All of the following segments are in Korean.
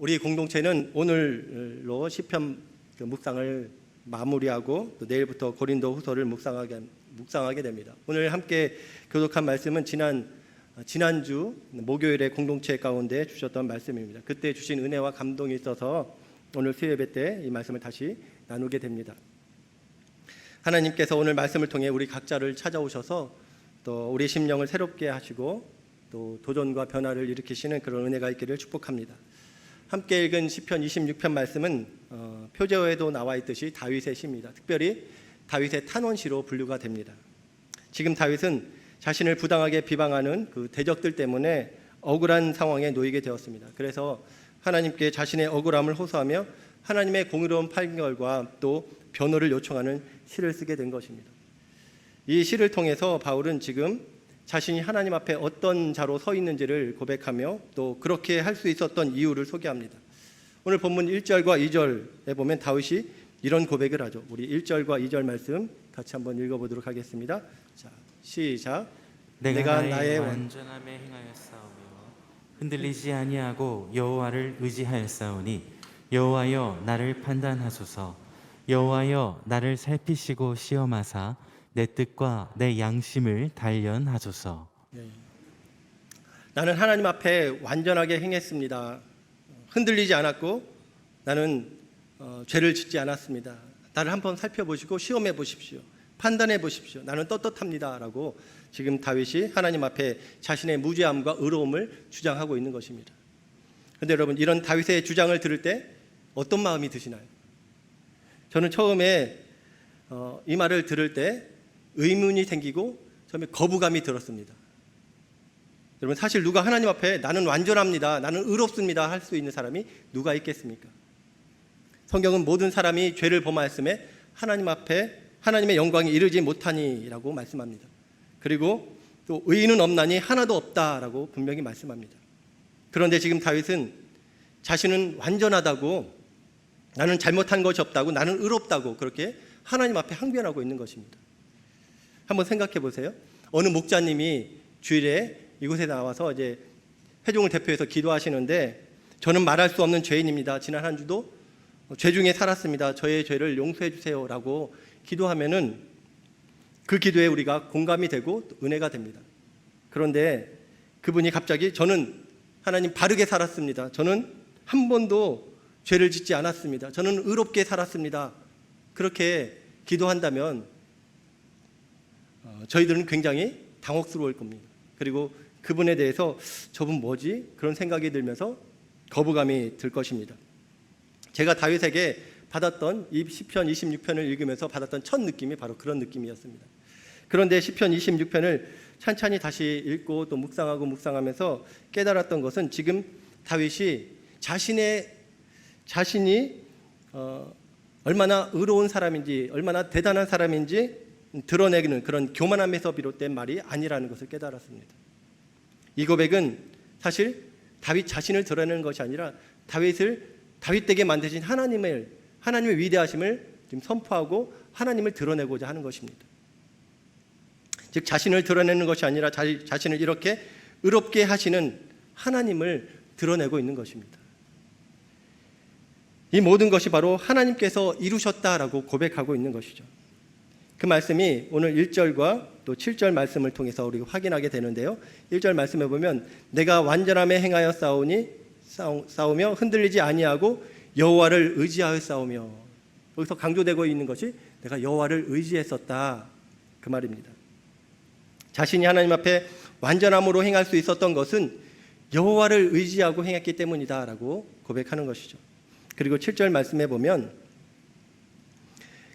우리 공동체는 오늘로 시편 묵상을 마무리하고 또 내일부터 고린도 후서를 묵상하게 됩니다. 오늘 함께 교독한 말씀은 지난주 목요일에 공동체 가운데 주셨던 말씀입니다. 그때 주신 은혜와 감동이 있어서 오늘 수요예배 때 이 말씀을 다시 나누게 됩니다. 하나님께서 오늘 말씀을 통해 우리 각자를 찾아오셔서 또 우리 심령을 새롭게 하시고 또 도전과 변화를 일으키시는 그런 은혜가 있기를 축복합니다. 함께 읽은 시편 26편 말씀은 표제어에도 나와 있듯이 다윗의 시입니다. 특별히 다윗의 탄원시로 분류가 됩니다. 지금 다윗은 자신을 부당하게 비방하는 그 대적들 때문에 억울한 상황에 놓이게 되었습니다. 그래서 하나님께 자신의 억울함을 호소하며 하나님의 공의로운 판결과 또 변호를 요청하는 시를 쓰게 된 것입니다. 이 시를 통해서 바울은 지금 자신이 하나님 앞에 어떤 자로 서 있는지를 고백하며 또 그렇게 할 수 있었던 이유를 소개합니다. 오늘 본문 1절과 2절에 보면 다윗이 이런 고백을 하죠. 우리 1절과 2절 말씀 같이 한번 읽어보도록 하겠습니다. 자, 시작. 내가 나의 완전함에 행하였사오며 흔들리지 아니하고 여호와를 의지하였사오니 여호와여 나를 판단하소서. 여호와여 나를 살피시고 시험하사 내 뜻과 내 양심을 단련하소서. 나는 하나님 앞에 완전하게 행했습니다. 흔들리지 않았고 나는 죄를 짓지 않았습니다. 나를 한번 살펴보시고 시험해 보십시오. 판단해 보십시오. 나는 떳떳합니다 라고 지금 다윗이 하나님 앞에 자신의 무죄함과 의로움을 주장하고 있는 것입니다. 그런데 여러분, 이런 다윗의 주장을 들을 때 어떤 마음이 드시나요? 저는 처음에 이 말을 들을 때 의문이 생기고 처음에 거부감이 들었습니다. 여러분, 사실 누가 하나님 앞에 나는 완전합니다, 나는 의롭습니다 할 수 있는 사람이 누가 있겠습니까? 성경은 모든 사람이 죄를 범하였음에 하나님 앞에 하나님의 영광이 이르지 못하니라고 말씀합니다. 그리고 또 의인은 없나니 하나도 없다라고 분명히 말씀합니다. 그런데 지금 다윗은 자신은 완전하다고, 나는 잘못한 것이 없다고, 나는 의롭다고 그렇게 하나님 앞에 항변하고 있는 것입니다. 한번 생각해 보세요. 어느 목자님이 주일에 이곳에 나와서 이제 회중을 대표해서 기도하시는데, 저는 말할 수 없는 죄인입니다. 지난 한 주도 죄 중에 살았습니다. 저의 죄를 용서해 주세요라고 기도하면은 그 기도에 우리가 공감이 되고 또 은혜가 됩니다. 그런데 그분이 갑자기 저는 하나님 바르게 살았습니다. 저는 한 번도 죄를 짓지 않았습니다. 저는 의롭게 살았습니다. 그렇게 기도한다면 저희들은 굉장히 당혹스러울 겁니다. 그리고 그분에 대해서 저분 뭐지? 그런 생각이 들면서 거부감이 들 것입니다. 제가 다윗에게 받았던 이 시편 26편을 읽으면서 받았던 첫 느낌이 바로 그런 느낌이었습니다. 그런데 시편 26편을 찬찬히 다시 읽고 또 묵상하면서 깨달았던 것은 지금 다윗이 자신이 얼마나 의로운 사람인지, 얼마나 대단한 사람인지 드러내는 그런 교만함에서 비롯된 말이 아니라는 것을 깨달았습니다. 이 고백은 사실 다윗 자신을 드러내는 것이 아니라 다윗되게 만드신 하나님의 위대하심을 지금 선포하고 하나님을 드러내고자 하는 것입니다. 즉 자신을 드러내는 것이 아니라 자신을 이렇게 의롭게 하시는 하나님을 드러내고 있는 것입니다. 이 모든 것이 바로 하나님께서 이루셨다라고 고백하고 있는 것이죠. 그 말씀이 오늘 1절과 또 7절 말씀을 통해서 우리가 확인하게 되는데요. 1절 말씀에 보면 내가 완전함에 행하여 싸우며 흔들리지 아니하고 여호와를 의지하여 싸우며, 여기서 강조되고 있는 것이 내가 여호와를 의지했었다 그 말입니다. 자신이 하나님 앞에 완전함으로 행할 수 있었던 것은 여호와를 의지하고 행했기 때문이다 라고 고백하는 것이죠. 그리고 7절 말씀에 보면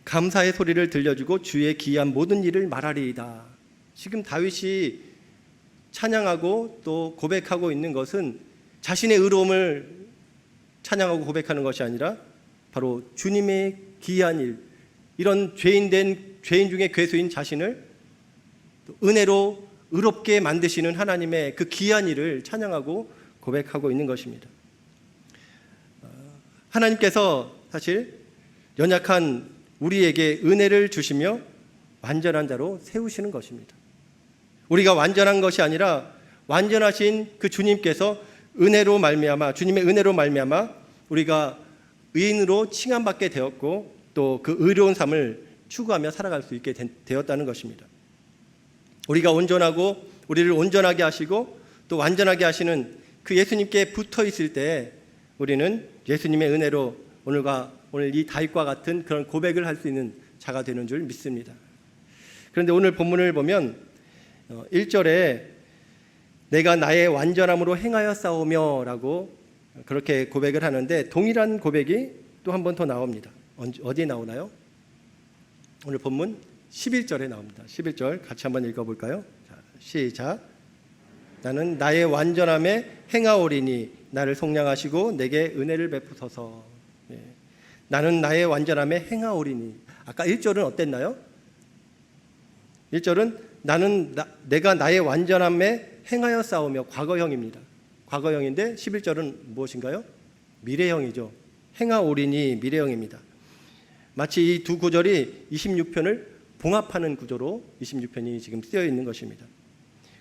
감사의 소리를 들려주고 주의 기이한 모든 일을 말하리이다. 지금 다윗이 찬양하고 또 고백하고 있는 것은 자신의 의로움을 찬양하고 고백하는 것이 아니라 바로 주님의 기이한 일, 이런 죄인 중에 괴수인 자신을 은혜로 의롭게 만드시는 하나님의 그 기이한 일을 찬양하고 고백하고 있는 것입니다. 하나님께서 사실 연약한 우리에게 은혜를 주시며 완전한 자로 세우시는 것입니다. 우리가 완전한 것이 아니라 완전하신 그 주님께서 주님의 은혜로 말미암아 우리가 의인으로 칭함받게 되었고 또 그 의로운 삶을 추구하며 살아갈 수 있게 되었다는 것입니다. 우리가 온전하고 우리를 온전하게 하시고 또 완전하게 하시는 그 예수님께 붙어 있을 때 우리는 예수님의 은혜로 오늘 이 다윗과 같은 그런 고백을 할 수 있는 자가 되는 줄 믿습니다. 그런데 오늘 본문을 보면 1절에 내가 나의 완전함으로 행하여 싸우며 라고 그렇게 고백을 하는데 동일한 고백이 또 한 번 더 나옵니다. 어디에 나오나요? 오늘 본문 11절에 나옵니다. 11절 같이 한번 읽어볼까요? 자, 시작. 나는 나의 완전함에 행하오리니 나를 속량하시고 내게 은혜를 베푸소서. 예. 나는 나의 완전함에 행하오리니. 아까 1절은 어땠나요? 1절은 내가 나의 완전함에 행하여 싸우며 과거형입니다. 과거형인데 11절은 무엇인가요? 미래형이죠. 행하오리니 미래형입니다. 마치 이 두 구절이 26편을 봉합하는 구조로 26편이 지금 쓰여 있는 것입니다.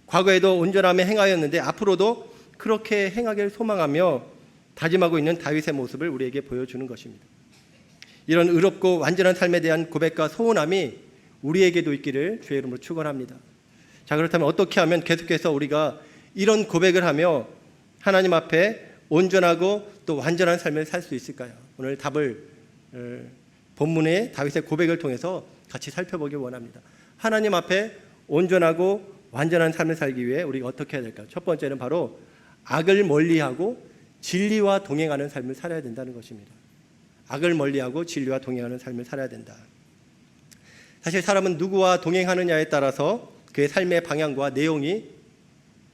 과거에도 온전함에 행하였는데 앞으로도 그렇게 행하기를 소망하며 다짐하고 있는 다윗의 모습을 우리에게 보여주는 것입니다. 이런 의롭고 완전한 삶에 대한 고백과 소원함이 우리에게도 있기를 주의 이름으로 축원합니다. 자, 그렇다면 어떻게 하면 계속해서 우리가 이런 고백을 하며 하나님 앞에 온전하고 또 완전한 삶을 살 수 있을까요? 오늘 답을 본문의 다윗의 고백을 통해서 같이 살펴보기 원합니다. 하나님 앞에 온전하고 완전한 삶을 살기 위해 우리가 어떻게 해야 될까요? 첫 번째는 바로 악을 멀리하고 진리와 동행하는 삶을 살아야 된다는 것입니다. 악을 멀리하고 진리와 동행하는 삶을 살아야 된다. 사실 사람은 누구와 동행하느냐에 따라서 그의 삶의 방향과 내용이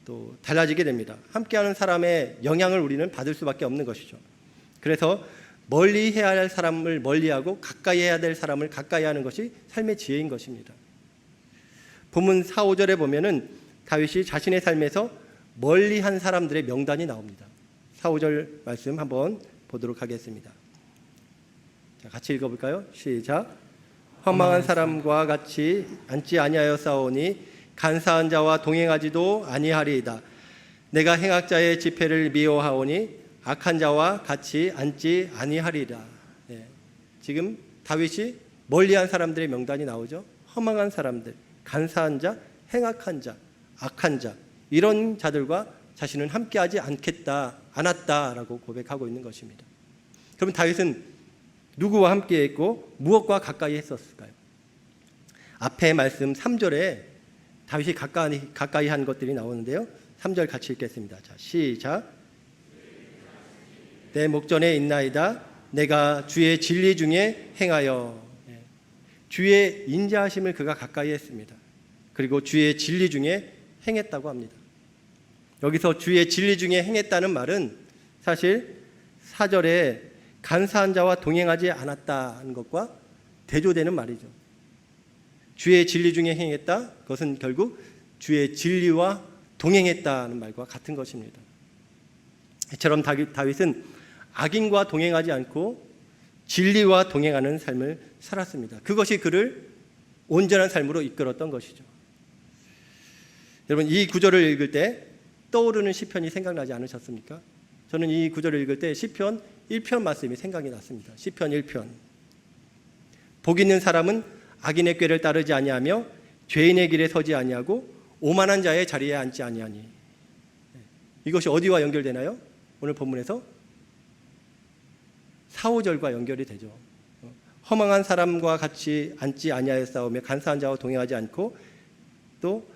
또 달라지게 됩니다. 함께하는 사람의 영향을 우리는 받을 수밖에 없는 것이죠. 그래서 멀리 해야 할 사람을 멀리하고 가까이 해야 될 사람을 가까이 하는 것이 삶의 지혜인 것입니다. 본문 4, 5절에 보면은 다윗이 자신의 삶에서 멀리한 사람들의 명단이 나옵니다. 4, 5절 말씀 한번 보도록 하겠습니다. 자, 같이 읽어볼까요? 시작. 허망한 사람과 같이 앉지 아니하였사오니 간사한 자와 동행하지도 아니하리이다. 내가 행악자의 집회를 미워하오니 악한 자와 같이 앉지 아니하리라. 네. 지금 다윗이 멀리한 사람들의 명단이 나오죠. 허망한 사람들, 간사한 자, 행악한 자, 악한 자, 이런 자들과 자신은 함께하지 않았다라고 고백하고 있는 것입니다. 그럼 다윗은 누구와 함께했고 무엇과 가까이 했었을까요? 앞에 말씀 3절에 다윗이 가까이 한 것들이 나오는데요. 3절 같이 읽겠습니다. 자, 시작. 내 목전에 있나이다. 내가 주의 진리 중에 행하여. 주의 인자하심을 그가 가까이 했습니다. 그리고 주의 진리 중에 행했다고 합니다. 여기서 주의 진리 중에 행했다는 말은 사실 4절에 간사한 자와 동행하지 않았다는 것과 대조되는 말이죠. 주의 진리 중에 행했다. 그것은 결국 주의 진리와 동행했다는 말과 같은 것입니다. 이처럼 다윗은 악인과 동행하지 않고 진리와 동행하는 삶을 살았습니다. 그것이 그를 온전한 삶으로 이끌었던 것이죠. 여러분, 이 구절을 읽을 때 떠오르는 시편이 생각나지 않으셨습니까? 저는 이 구절을 읽을 때 시편 1편 말씀이 생각이 났습니다. 시편 1편. 복 있는 사람은 악인의 꾀를 따르지 아니하며 죄인의 길에 서지 아니하고 오만한 자의 자리에 앉지 아니하니. 이것이 어디와 연결되나요? 오늘 본문에서 4, 5절과 연결이 되죠. 허망한 사람과 같이 앉지 아니하였사오며 간사한 자와 동행하지 않고 또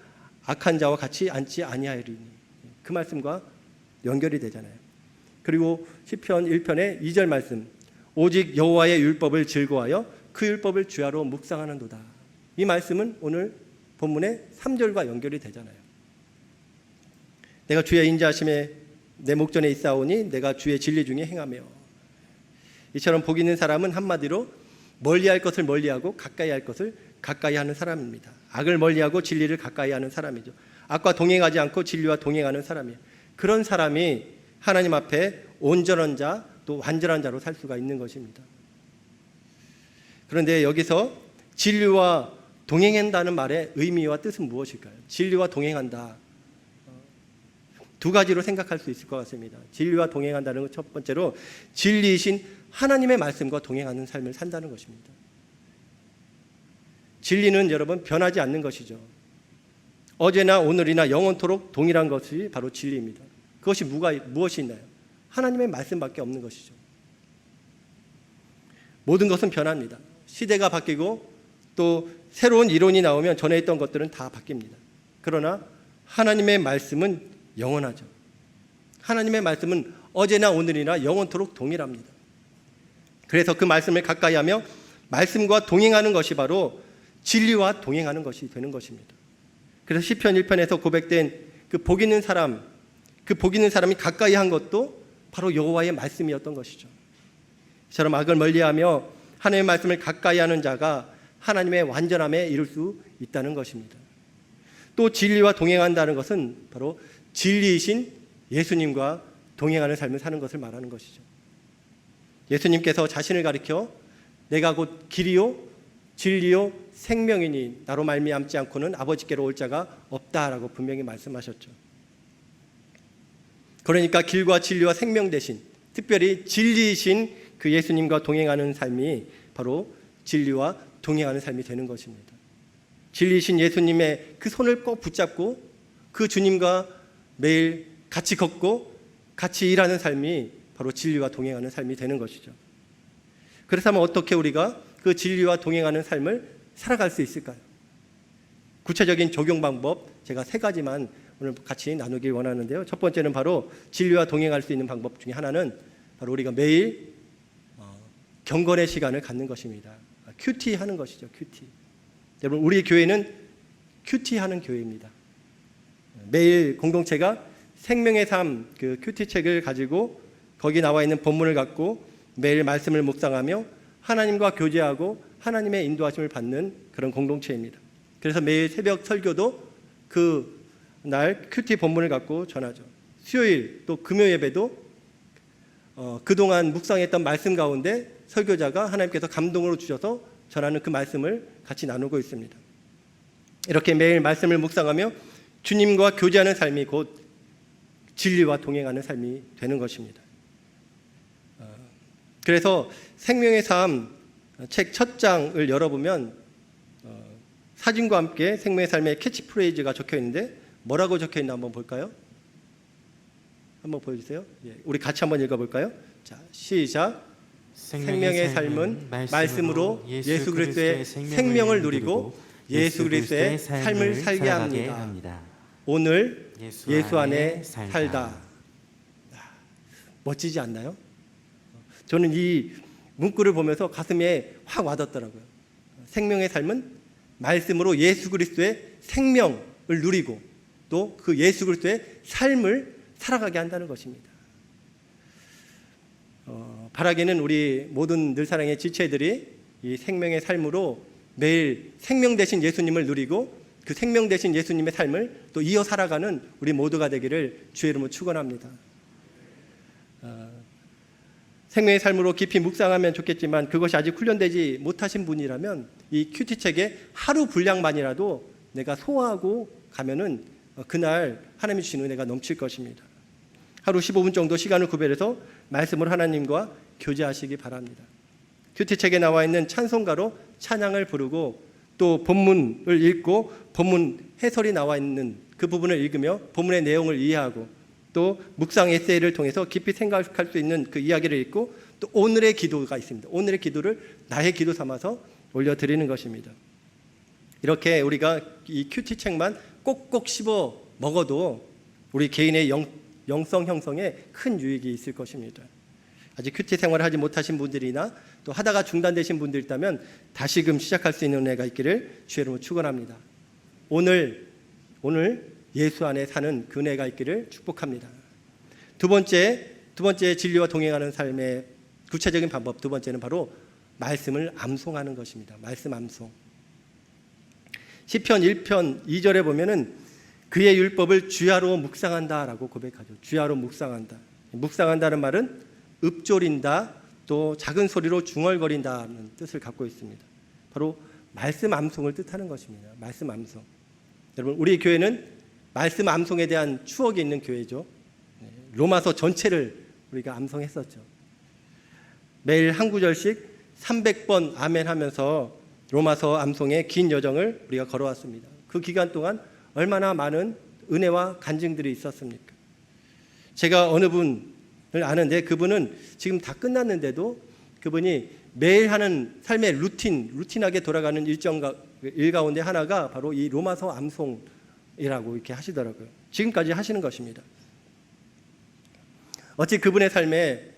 악한 자와 같이 앉지 아니하리니. 그 말씀과 연결이 되잖아요. 그리고 시편 1편의 2절 말씀. 오직 여호와의 율법을 즐거워하여 그 율법을 주야로 묵상하는도다. 이 말씀은 오늘 본문의 3절과 연결이 되잖아요. 내가 주의 인자하심에 내 목전에 있사오니 내가 주의 진리 중에 행하며. 이처럼 복 있는 사람은 한마디로 멀리할 것을 멀리하고 가까이 할 것을 가까이 하는 사람입니다. 악을 멀리하고 진리를 가까이 하는 사람이죠. 악과 동행하지 않고 진리와 동행하는 사람이에요. 그런 사람이 하나님 앞에 온전한 자 또 완전한 자로 살 수가 있는 것입니다. 그런데 여기서 진리와 동행한다는 말의 의미와 뜻은 무엇일까요? 진리와 동행한다. 두 가지로 생각할 수 있을 것 같습니다. 진리와 동행한다는 것 첫 번째로 진리이신 하나님의 말씀과 동행하는 삶을 산다는 것입니다. 진리는 여러분 변하지 않는 것이죠. 어제나 오늘이나 영원토록 동일한 것이 바로 진리입니다. 그것이 무엇이 있나요? 하나님의 말씀밖에 없는 것이죠. 모든 것은 변합니다. 시대가 바뀌고 또 새로운 이론이 나오면 전에 있던 것들은 다 바뀝니다. 그러나 하나님의 말씀은 영원하죠. 하나님의 말씀은 어제나 오늘이나 영원토록 동일합니다. 그래서 그 말씀을 가까이 하며 말씀과 동행하는 것이 바로 진리와 동행하는 것이 되는 것입니다. 그래서 시편 1편에서 고백된 그 복 있는 사람, 그 복 있는 사람이 가까이 한 것도 바로 여호와의 말씀이었던 것이죠. 이처럼 악을 멀리하며 하나님의 말씀을 가까이 하는 자가 하나님의 완전함에 이룰 수 있다는 것입니다. 또 진리와 동행한다는 것은 바로 진리이신 예수님과 동행하는 삶을 사는 것을 말하는 것이죠. 예수님께서 자신을 가리켜 내가 곧 길이요 진리요 생명이니 나로 말미암지 않고는 아버지께로 올 자가 없다라고 분명히 말씀하셨죠. 그러니까 길과 진리와 생명 대신 특별히 진리이신 그 예수님과 동행하는 삶이 바로 진리와 동행하는 삶이 되는 것입니다. 진리이신 예수님의 그 손을 꼭 붙잡고 그 주님과 매일 같이 걷고 같이 일하는 삶이 바로 진리와 동행하는 삶이 되는 것이죠. 그렇다면 어떻게 우리가 그 진리와 동행하는 삶을 살아갈 수 있을까요? 구체적인 적용 방법 제가 3가지만 오늘 같이 나누길 원하는데요. 첫 번째는 바로 진리와 동행할 수 있는 방법 중에 하나는 바로 우리가 매일 경건의 시간을 갖는 것입니다. 큐티 하는 것이죠. 큐티. 여러분 우리 교회는 큐티 하는 교회입니다. 매일 공동체가 생명의 삶 그 큐티 책을 가지고 거기 나와 있는 본문을 갖고 매일 말씀을 묵상하며 하나님과 교제하고 하나님의 인도하심을 받는 그런 공동체입니다. 그래서 매일 새벽 설교도 그 날 큐티 본문을 갖고 전하죠. 수요일 또 금요 예배도 그동안 묵상했던 말씀 가운데 설교자가 하나님께서 감동으로 주셔서 전하는 그 말씀을 같이 나누고 있습니다. 이렇게 매일 말씀을 묵상하며 주님과 교제하는 삶이 곧 진리와 동행하는 삶이 되는 것입니다. 그래서 생명의 삶 책 첫 장을 열어보면 사진과 함께 생명의 삶의 캐치프레이즈가 적혀 있는데 뭐라고 적혀 있나 한번 볼까요? 한번 보여주세요. 예, 우리 같이 한번 읽어볼까요? 자, 시작. 생명의 삶은 말씀으로 예수 그리스도의 생명을 누리고 예수 그리스도의 삶을 살게 합니다. 오늘 예수 안에 살다. 멋지지 않나요? 저는 이 문구를 보면서 가슴에 확 와닿더라고요. 생명의 삶은 말씀으로 예수 그리스도의 생명을 누리고 또 그 예수 그리스도의 삶을 살아가게 한다는 것입니다. 바라기는 우리 모든 늘사랑의 지체들이 이 생명의 삶으로 매일 생명 되신 예수님을 누리고 그 생명 되신 예수님의 삶을 또 이어 살아가는 우리 모두가 되기를 주의 이름으로 축원합니다. 생명의 삶으로 깊이 묵상하면 좋겠지만 그것이 아직 훈련되지 못하신 분이라면 이 큐티책의 하루 분량만이라도 내가 소화하고 가면은 그날 하나님이 주신 은혜가 넘칠 것입니다. 하루 15분 정도 시간을 구별해서 말씀을 하나님과 교제하시기 바랍니다. 큐티책에 나와 있는 찬송가로 찬양을 부르고 또 본문을 읽고 본문 해설이 나와 있는 그 부분을 읽으며 본문의 내용을 이해하고 또 묵상 에세이를 통해서 깊이 생각할 수 있는 그 이야기를 읽고 또 오늘의 기도가 있습니다. 오늘의 기도를 나의 기도 삼아서 올려드리는 것입니다. 이렇게 우리가 이 큐티책만 꼭꼭 씹어 먹어도 우리 개인의 영성 형성에 큰 유익이 있을 것입니다. 아직 큐티 생활을 하지 못하신 분들이나 또 하다가 중단되신 분들 있다면 다시금 시작할 수 있는 은혜가 있기를 주의 이름으로 축원합니다. 오늘 예수 안에 사는 그 은혜가 있기를 축복합니다. 두 번째 진리와 동행하는 삶의 구체적인 방법 두 번째는 바로 말씀을 암송하는 것입니다. 말씀 암송. 시편 1편 2절에 보면은 그의 율법을 주야로 묵상한다라고 고백하죠. 주야로 묵상한다. 묵상한다는 말은 읊조린다 또 작은 소리로 중얼거린다는 뜻을 갖고 있습니다. 바로 말씀 암송을 뜻하는 것입니다. 말씀 암송. 여러분 우리 교회는 말씀 암송에 대한 추억이 있는 교회죠. 로마서 전체를 우리가 암송했었죠. 매일 한 구절씩 300번 아멘 하면서 로마서 암송의 긴 여정을 우리가 걸어왔습니다. 그 기간 동안 얼마나 많은 은혜와 간증들이 있었습니까? 제가 어느 분을 아는데 그분은 지금 다 끝났는데도 그분이 매일 하는 삶의 루틴하게 돌아가는 일 가운데 하나가 바로 이 로마서 암송이라고 이렇게 하시더라고요. 지금까지 하시는 것입니다. 어찌 그분의 삶에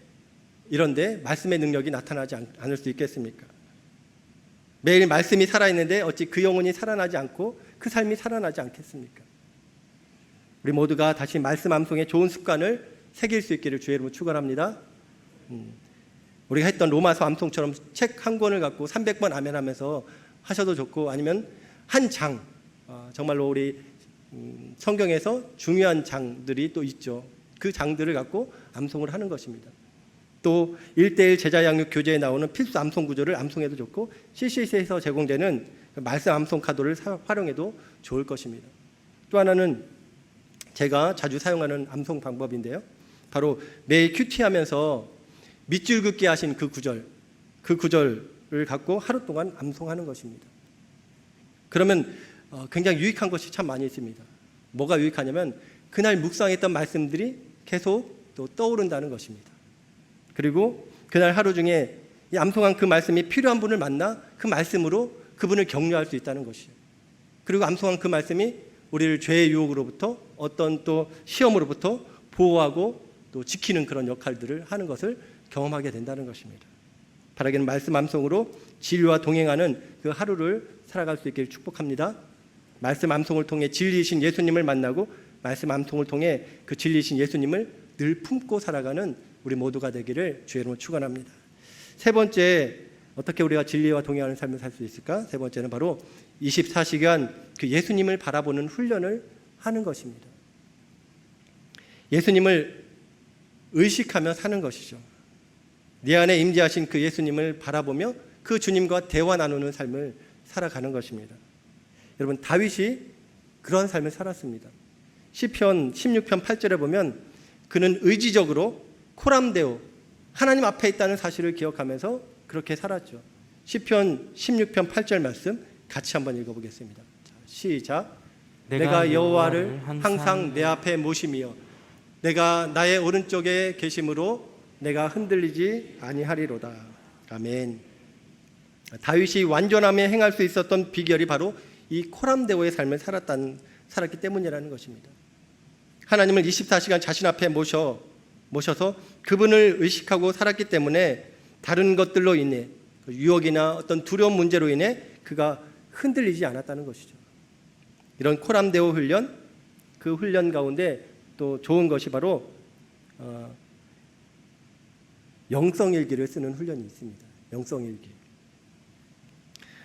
이런데 말씀의 능력이 나타나지 않을 수 있겠습니까? 매일 말씀이 살아있는데 어찌 그 영혼이 살아나지 않고 그 삶이 살아나지 않겠습니까? 우리 모두가 다시 말씀 암송의 좋은 습관을 새길 수 있기를 주의 이름으로 축원합니다. 우리가 했던 로마서 암송처럼 책 한 권을 갖고 300번 아멘하면서 하셔도 좋고, 아니면 한 장, 정말로 우리 성경에서 중요한 장들이 또 있죠. 그 장들을 갖고 암송을 하는 것입니다. 또 1:1 제자 양육 교재에 나오는 필수 암송 구절을 암송해도 좋고, CCC에서 제공되는 말씀 암송 카드를 활용해도 좋을 것입니다. 또 하나는 제가 자주 사용하는 암송 방법인데요, 바로 매일 큐티하면서 밑줄 긋기 하신 그 구절을 갖고 하루 동안 암송하는 것입니다. 그러면 굉장히 유익한 것이 참 많이 있습니다. 뭐가 유익하냐면 그날 묵상했던 말씀들이 계속 또 떠오른다는 것입니다. 그리고 그날 하루 중에 이 암송한 그 말씀이 필요한 분을 만나 그 말씀으로 그분을 격려할 수 있다는 것이에요. 그리고 암송한 그 말씀이 우리를 죄의 유혹으로부터 어떤 또 시험으로부터 보호하고 또 지키는 그런 역할들을 하는 것을 경험하게 된다는 것입니다. 바라기는 말씀 암송으로 진리와 동행하는 그 하루를 살아갈 수 있기를 축복합니다. 말씀 암송을 통해 진리이신 예수님을 만나고 말씀 암송을 통해 그 진리이신 예수님을 늘 품고 살아가는 우리 모두가 되기를 주의 이름으로 축원합니다. 세 번째, 어떻게 우리가 진리와 동행하는 삶을 살 수 있을까? 세 번째는 바로 24시간 그 예수님을 바라보는 훈련을 하는 것입니다. 예수님을 의식하며 사는 것이죠. 네 안에 임재하신 그 예수님을 바라보며 그 주님과 대화 나누는 삶을 살아가는 것입니다. 여러분, 다윗이 그런 삶을 살았습니다. 시편 16편 8절에 보면 그는 의지적으로 코람데오, 하나님 앞에 있다는 사실을 기억하면서 그렇게 살았죠. 시편 16편 8절 말씀 같이 한번 읽어보겠습니다. 시작. 내가 여호와를 항상 내 앞에 모심이여 내가 나의 오른쪽에 계심으로 내가 흔들리지 아니하리로다. 아멘. 다윗이 완전함에 행할 수 있었던 비결이 바로 이 코람데오의 삶을 살았기 때문이라는 것입니다. 하나님을 24시간 자신 앞에 모셔서 그분을 의식하고 살았기 때문에 다른 것들로 인해 유혹이나 어떤 두려운 문제로 인해 그가 흔들리지 않았다는 것이죠. 이런 코람데오 훈련, 그 훈련 가운데 또 좋은 것이 바로 영성일기를 쓰는 훈련이 있습니다. 영성일기.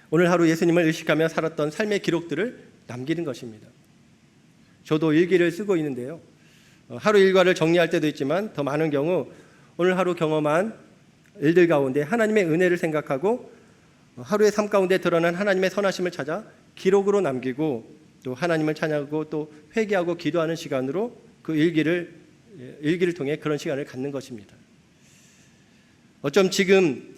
오늘 하루 예수님을 의식하며 살았던 삶의 기록들을 남기는 것입니다. 저도 일기를 쓰고 있는데요, 하루 일과를 정리할 때도 있지만 더 많은 경우 오늘 하루 경험한 일들 가운데 하나님의 은혜를 생각하고 하루의 삶 가운데 드러난 하나님의 선하심을 찾아 기록으로 남기고 또 하나님을 찬양하고 또 회개하고 기도하는 시간으로 그 일기를 통해 그런 시간을 갖는 것입니다. 어쩜 지금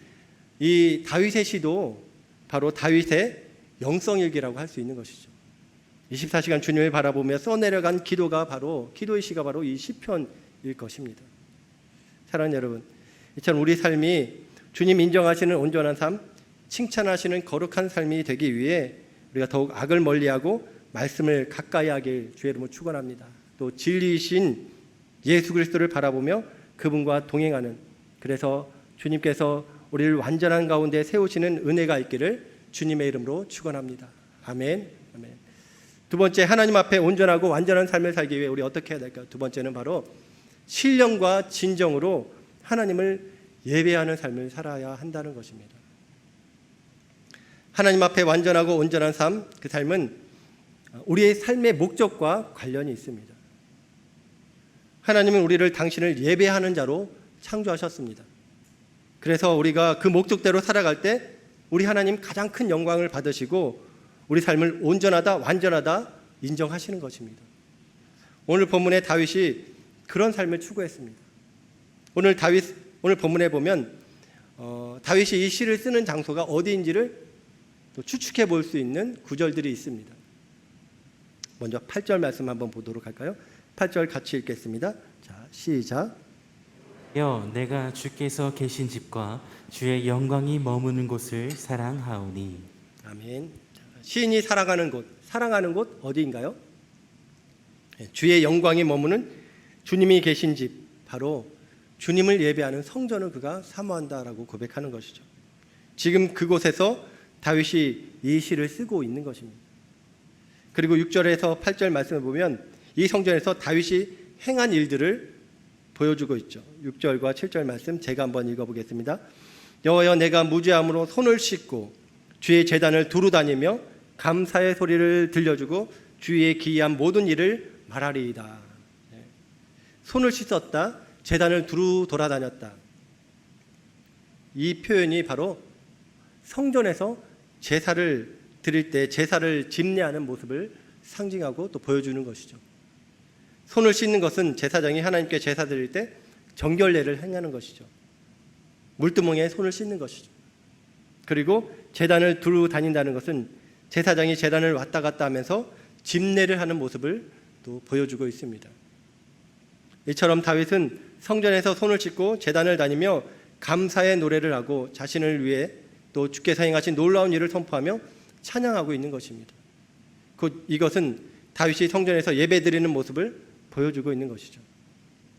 이 다윗의 시도 바로 다윗의 영성일기라고 할 수 있는 것이죠. 24시간 주님을 바라보며 써내려간 기도가 바로, 기도의 시가 바로 이 시편일 것입니다. 사랑하는 여러분, 이처럼 우리 삶이 주님 인정하시는 온전한 삶, 칭찬하시는 거룩한 삶이 되기 위해 우리가 더욱 악을 멀리하고 말씀을 가까이 하길 주의 이름으로 축원합니다. 또 진리이신 예수 그리스도를 바라보며 그분과 동행하는, 그래서 주님께서 우리를 완전한 가운데 세우시는 은혜가 있기를 주님의 이름으로 축원합니다. 아멘. 아멘. 두 번째, 하나님 앞에 온전하고 완전한 삶을 살기 위해 우리 어떻게 해야 될까요? 두 번째는 바로 신령과 진정으로 하나님을 예배하는 삶을 살아야 한다는 것입니다. 하나님 앞에 완전하고 온전한 삶, 그 삶은 우리의 삶의 목적과 관련이 있습니다. 하나님은 우리를 당신을 예배하는 자로 창조하셨습니다. 그래서 우리가 그 목적대로 살아갈 때 우리 하나님 가장 큰 영광을 받으시고 우리 삶을 온전하다, 완전하다 인정하시는 것입니다. 오늘 본문에 다윗이 그런 삶을 추구했습니다. 오늘 본문에 보면 다윗이 이 시를 쓰는 장소가 어디인지를 또 추측해 볼 수 있는 구절들이 있습니다. 먼저 8절 말씀 한번 보도록 할까요? 8절 같이 읽겠습니다. 자, 시작. 내가 주께서 계신 집과 주의 영광이 머무는 곳을 사랑하오니. 아멘. 자, 시인이 사랑하는 곳 어디인가요? 주의 영광이 머무는 주님이 계신 집, 바로 주님을 예배하는 성전을 그가 사모한다라고 고백하는 것이죠. 지금 그곳에서 다윗이 이 시를 쓰고 있는 것입니다. 그리고 6절에서 8절 말씀을 보면 이 성전에서 다윗이 행한 일들을 보여주고 있죠. 6절과 7절 말씀 제가 한번 읽어보겠습니다. 여호와여, 내가 무죄함으로 손을 씻고 주의 제단을 두루 다니며 감사의 소리를 들려주고 주의 기이한 모든 일을 말하리이다. 손을 씻었다, 제단을 두루 돌아다녔다. 이 표현이 바로 성전에서 제사를 드릴 때 제사를 집례하는 모습을 상징하고 또 보여주는 것이죠. 손을 씻는 것은 제사장이 하나님께 제사 드릴 때 정결례를 행하는 것이죠. 물두멍에 손을 씻는 것이죠. 그리고 제단을 두루 다닌다는 것은 제사장이 제단을 왔다 갔다 하면서 집례를 하는 모습을 또 보여주고 있습니다. 이처럼 다윗은 성전에서 손을 씻고 제단을 다니며 감사의 노래를 하고 자신을 위해 또 주께서 행하신 놀라운 일을 선포하며 찬양하고 있는 것입니다. 이것은 다윗이 성전에서 예배드리는 모습을 보여주고 있는 것이죠.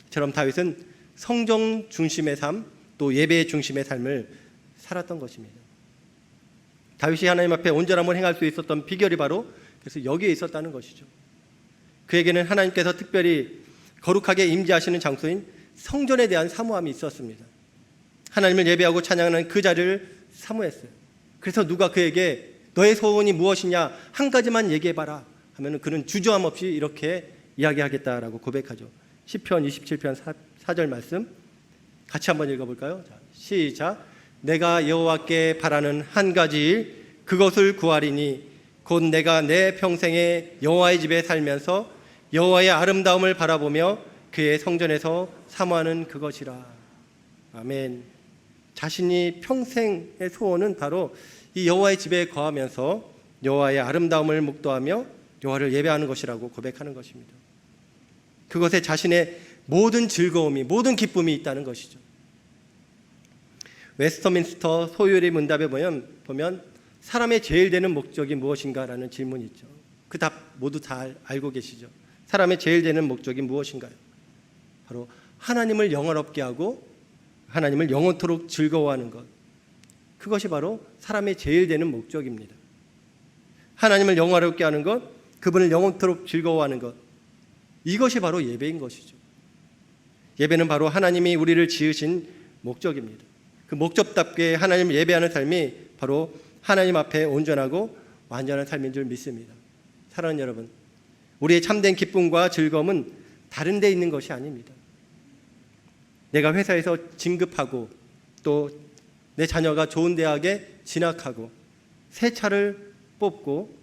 이처럼 다윗은 성전 중심의 삶, 또 예배 중심의 삶을 살았던 것입니다. 다윗이 하나님 앞에 온전함을 행할 수 있었던 비결이 바로 그래서 여기에 있었다는 것이죠. 그에게는 하나님께서 특별히 거룩하게 임재하시는 장소인 성전에 대한 사모함이 있었습니다. 하나님을 예배하고 찬양하는 그 자리를 사모했어요. 그래서 누가 그에게 너의 소원이 무엇이냐 한 가지만 얘기해봐라 하면 그는 주저함 없이 이렇게 이야기하겠다라고 고백하죠. 시편 27편 4절 말씀 같이 한번 읽어볼까요? 자, 시작. 내가 여호와께 바라는 한 가지 일 그것을 구하리니 곧 내가 내 평생에 여호와의 집에 살면서 여호와의 아름다움을 바라보며 그의 성전에서 사모하는 그것이라. 아멘. 자신이 평생의 소원은 바로 이 여호와의 집에 거하면서 여호와의 아름다움을 묵도하며 여호와를 예배하는 것이라고 고백하는 것입니다. 그것에 자신의 모든 즐거움이, 모든 기쁨이 있다는 것이죠. 웨스터민스터 소요리 문답에 보면 사람의 제일 되는 목적이 무엇인가라는 질문이 있죠. 그 답 모두 다 알고 계시죠. 사람의 제일 되는 목적이 무엇인가요? 바로 하나님을 영원롭게 하고 하나님을 영원토록 즐거워하는 것. 그것이 바로 사람의 제일 되는 목적입니다. 하나님을 영원롭게 하는 것, 그분을 영원토록 즐거워하는 것. 이것이 바로 예배인 것이죠. 예배는 바로 하나님이 우리를 지으신 목적입니다. 그 목적답게 하나님을 예배하는 삶이 바로 하나님 앞에 온전하고 완전한 삶인 줄 믿습니다. 사랑하는 여러분, 우리의 참된 기쁨과 즐거움은 다른 데 있는 것이 아닙니다. 내가 회사에서 진급하고 또 내 자녀가 좋은 대학에 진학하고 새 차를 뽑고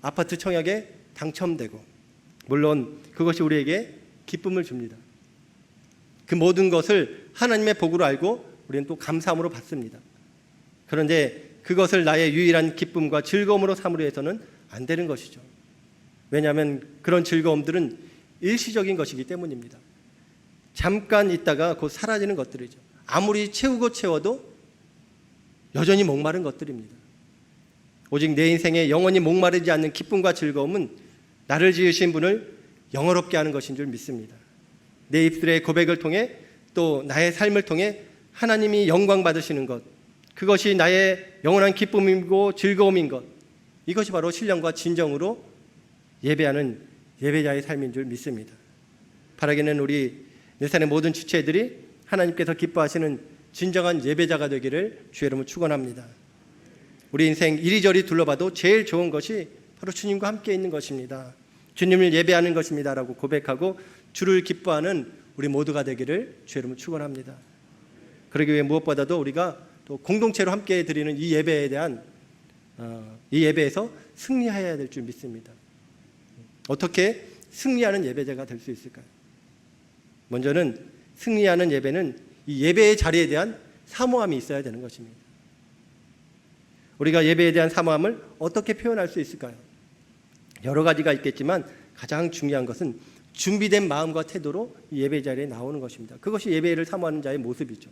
아파트 청약에 당첨되고, 물론 그것이 우리에게 기쁨을 줍니다. 그 모든 것을 하나님의 복으로 알고 우리는 또 감사함으로 받습니다. 그런데 그것을 나의 유일한 기쁨과 즐거움으로 삼으려 해서는 안 되는 것이죠. 왜냐하면 그런 즐거움들은 일시적인 것이기 때문입니다. 잠깐 있다가 곧 사라지는 것들이죠. 아무리 채우고 채워도 여전히 목마른 것들입니다. 오직 내 인생에 영원히 목마르지 않는 기쁨과 즐거움은 나를 지으신 분을 영원롭게 하는 것인 줄 믿습니다. 내 입술의 고백을 통해 또 나의 삶을 통해 하나님이 영광 받으시는 것, 그것이 나의 영원한 기쁨이고 즐거움인 것, 이것이 바로 신령과 진정으로 예배하는 예배자의 삶인 줄 믿습니다. 바라기는 우리 내산의 모든 지체들이 하나님께서 기뻐하시는 진정한 예배자가 되기를 주의 이름으로 축원합니다. 우리 인생 이리저리 둘러봐도 제일 좋은 것이 바로 주님과 함께 있는 것입니다. 주님을 예배하는 것입니다라고 고백하고 주를 기뻐하는 우리 모두가 되기를 주의 이름으로 축원합니다. 그러기 위해 무엇보다도 우리가 또 공동체로 함께 드리는 이 예배에 대한 이 예배에서 승리해야 될 줄 믿습니다. 어떻게 승리하는 예배자가 될 수 있을까요? 먼저는 승리하는 예배는 이 예배의 자리에 대한 사모함이 있어야 되는 것입니다. 우리가 예배에 대한 사모함을 어떻게 표현할 수 있을까요? 여러 가지가 있겠지만 가장 중요한 것은 준비된 마음과 태도로 예배 자리에 나오는 것입니다. 그것이 예배를 사모하는 자의 모습이죠.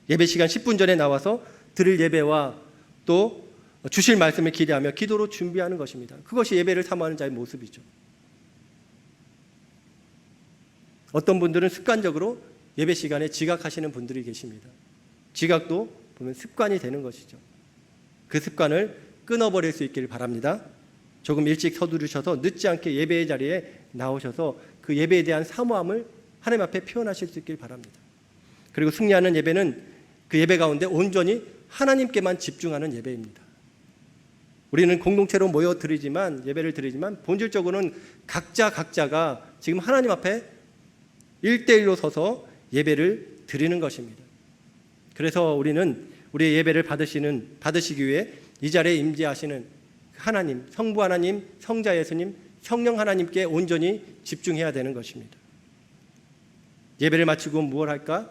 예배 시간 10분 전에 나와서 드릴 예배와 또 주실 말씀을 기대하며 기도로 준비하는 것입니다. 그것이 예배를 사모하는 자의 모습이죠. 어떤 분들은 습관적으로 예배 시간에 지각하시는 분들이 계십니다. 지각도 보면 습관이 되는 것이죠. 그 습관을 끊어버릴 수 있기를 바랍니다. 조금 일찍 서두르셔서 늦지 않게 예배의 자리에 나오셔서 그 예배에 대한 사모함을 하나님 앞에 표현하실 수 있기를 바랍니다. 그리고 승리하는 예배는 그 예배 가운데 온전히 하나님께만 집중하는 예배입니다. 우리는 공동체로 모여 드리지만 예배를 드리지만 본질적으로는 각자가 지금 하나님 앞에 1대1로 서서 예배를 드리는 것입니다. 그래서 우리는 우리의 예배를 받으시기 위해 이 자리에 임재하시는 하나님, 성부 하나님, 성자 예수님, 성령 하나님께 온전히 집중해야 되는 것입니다. 예배를 마치고 무엇 할까?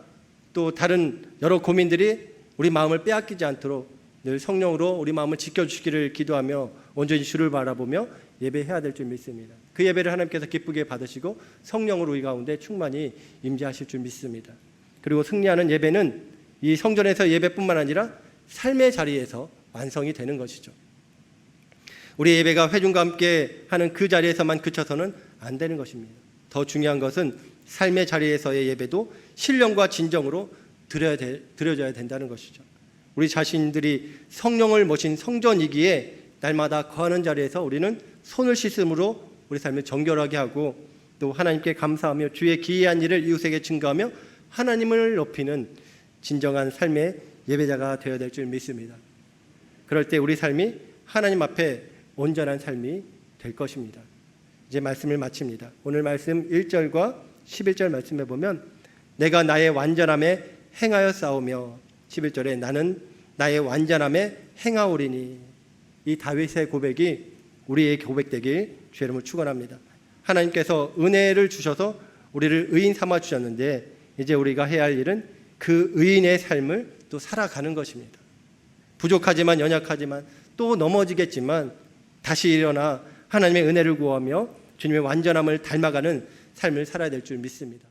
또 다른 여러 고민들이 우리 마음을 빼앗기지 않도록 늘 성령으로 우리 마음을 지켜주시기를 기도하며 온전히 주를 바라보며 예배해야 될 줄 믿습니다. 그 예배를 하나님께서 기쁘게 받으시고 성령으로 우리 가운데 충만히 임재하실 줄 믿습니다. 그리고 승리하는 예배는 이 성전에서 예배뿐만 아니라 삶의 자리에서 완성이 되는 것이죠. 우리 예배가 회중과 함께 하는 그 자리에서만 그쳐서는 안 되는 것입니다. 더 중요한 것은 삶의 자리에서의 예배도 신령과 진정으로 드려져야 된다는 것이죠. 우리 자신들이 성령을 모신 성전이기에 날마다 거하는 자리에서 우리는 손을 씻음으로 우리 삶을 정결하게 하고 또 하나님께 감사하며 주의 기이한 일을 이웃에게 증거하며 하나님을 높이는 진정한 삶의 예배자가 되어야 될 줄 믿습니다. 그럴 때 우리 삶이 하나님 앞에 온전한 삶이 될 것입니다. 이제 말씀을 마칩니다. 오늘 말씀 1절과 11절 말씀에 보면 내가 나의 완전함에 행하여 싸우며 11절에 나는 나의 완전함에 행하오리니 이 다윗의 고백이 우리의 고백되길 주의 이름으로 축원합니다. 하나님께서 은혜를 주셔서 우리를 의인 삼아 주셨는데 이제 우리가 해야 할 일은 그 의인의 삶을 또 살아가는 것입니다. 부족하지만 연약하지만 또 넘어지겠지만 다시 일어나 하나님의 은혜를 구하며 주님의 완전함을 닮아가는 삶을 살아야 될 줄 믿습니다.